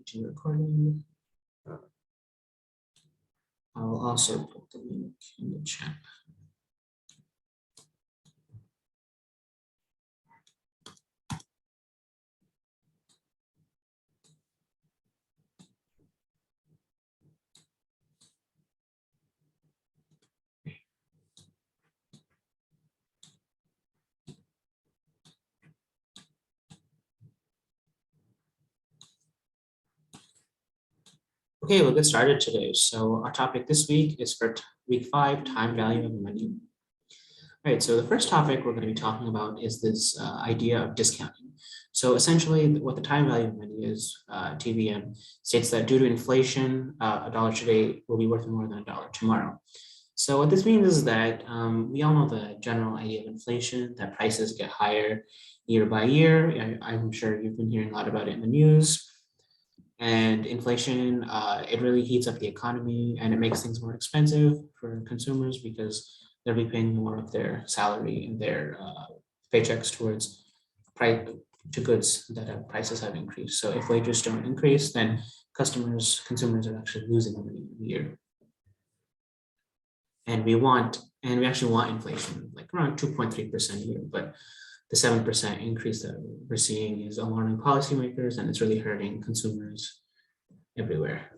continue recording. I will also put the link in the chat. Okay, we'll get started today. So our topic this week is for week 5, time value of money. All right, so the first topic we're going to be talking about is this idea of discounting. So essentially what the time value of money is, TVM, states that due to inflation, $1 today will be worth more than $1 tomorrow. So what this means is that we all know the general idea of inflation, that prices get higher year by year. I'm sure you've been hearing a lot about it in the news. And inflation, it really heats up the economy and it makes things more expensive for consumers because they'll be paying more of their salary and their paychecks towards goods that prices have increased. So if wages don't increase, then consumers are actually losing money in a year. And we actually want inflation like around 2.3% a year, but the 7% increase that we're seeing is alarming policymakers, and it's really hurting consumers everywhere.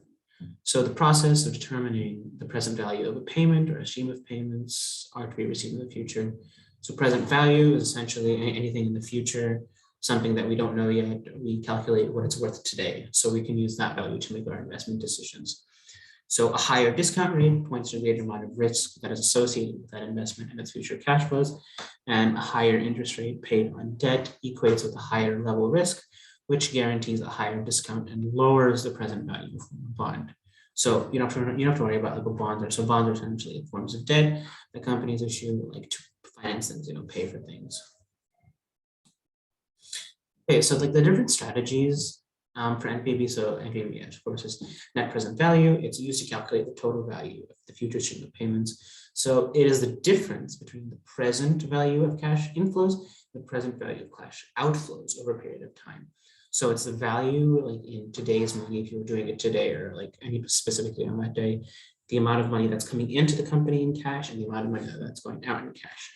So the process of determining the present value of a payment or a stream of payments are to be received in the future. So present value is essentially anything in the future, something that we don't know yet. We calculate what it's worth today, so we can use that value to make our investment decisions. So a higher discount rate points to a greater amount of risk that is associated with that investment and its future cash flows, and a higher interest rate paid on debt equates with a higher level risk, which guarantees a higher discount and lowers the present value of a bond. So you don't have to worry about like what bonds are. So bonds are essentially forms of debt that companies issue like to finance things, pay for things. Okay, so like the different strategies for NPV, so NPV, of course, is net present value. It's used to calculate the total value of the future stream of payments. So it is the difference between the present value of cash inflows and the present value of cash outflows over a period of time. So it's the value like in today's money, if you were doing it today or like any specifically on that day, the amount of money that's coming into the company in cash and the amount of money that's going out in cash.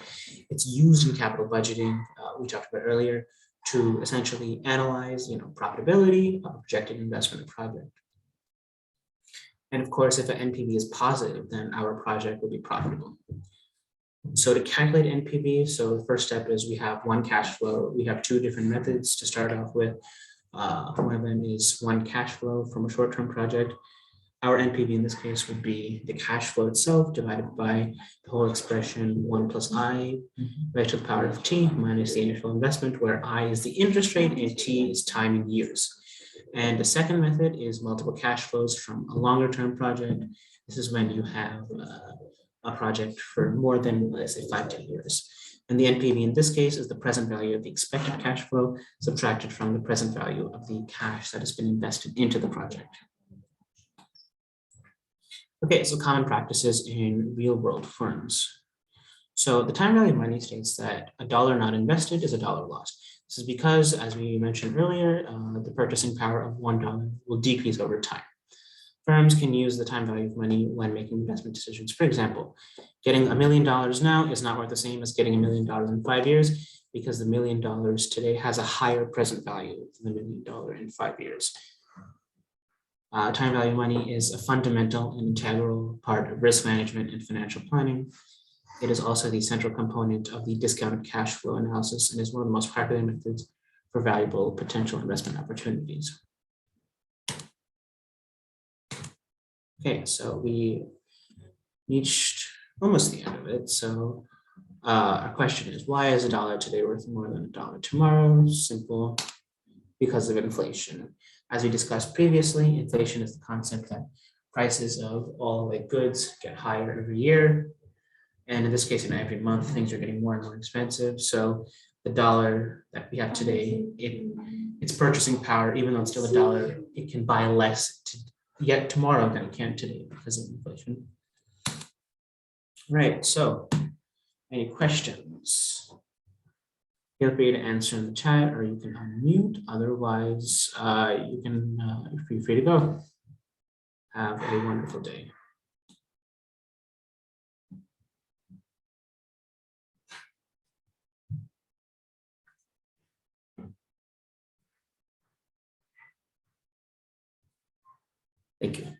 It's used in capital budgeting, we talked about earlier, to essentially analyze, profitability of a projected investment project. And of course, if an NPV is positive, then our project will be profitable. So to calculate NPV, so the first step is we have one cash flow. We have two different methods to start off with. One of them is one cash flow from a short-term project. Our NPV in this case would be the cash flow itself divided by the whole expression 1 plus I raised to the power of t minus the initial investment, where I is the interest rate and t is time in years. And the second method is multiple cash flows from a longer term project. This is when you have a project for more than, let's say, 5 to 10 years. And the NPV in this case is the present value of the expected cash flow subtracted from the present value of the cash that has been invested into the project. Okay, so common practices in real world firms. So the time value of money states that $1 not invested is $1 lost. This is because, as we mentioned earlier, the purchasing power of $1 will decrease over time. Firms can use the time value of money when making investment decisions. For example, getting $1 million now is not worth the same as getting $1 million in 5 years, because the $1 million today has a higher present value than the $1 million in 5 years. Time value money is a fundamental and integral part of risk management and financial planning. It is also the central component of the discounted cash flow analysis and is one of the most popular methods for valuable potential investment opportunities. Okay, so we reached almost the end of it. So our question is, why is $1 today worth more than $1 tomorrow? Simple, because of inflation. As we discussed previously, inflation is the concept that prices of all like goods get higher every year. And in this case, every month, things are getting more and more expensive. So the dollar that we have today, its purchasing power, even though it's still $1, it can buy less yet tomorrow than it can today because of inflation. Right, so any questions? Feel free to answer in the chat or you can unmute. Otherwise, you can feel free to go. Have a wonderful day. Thank you.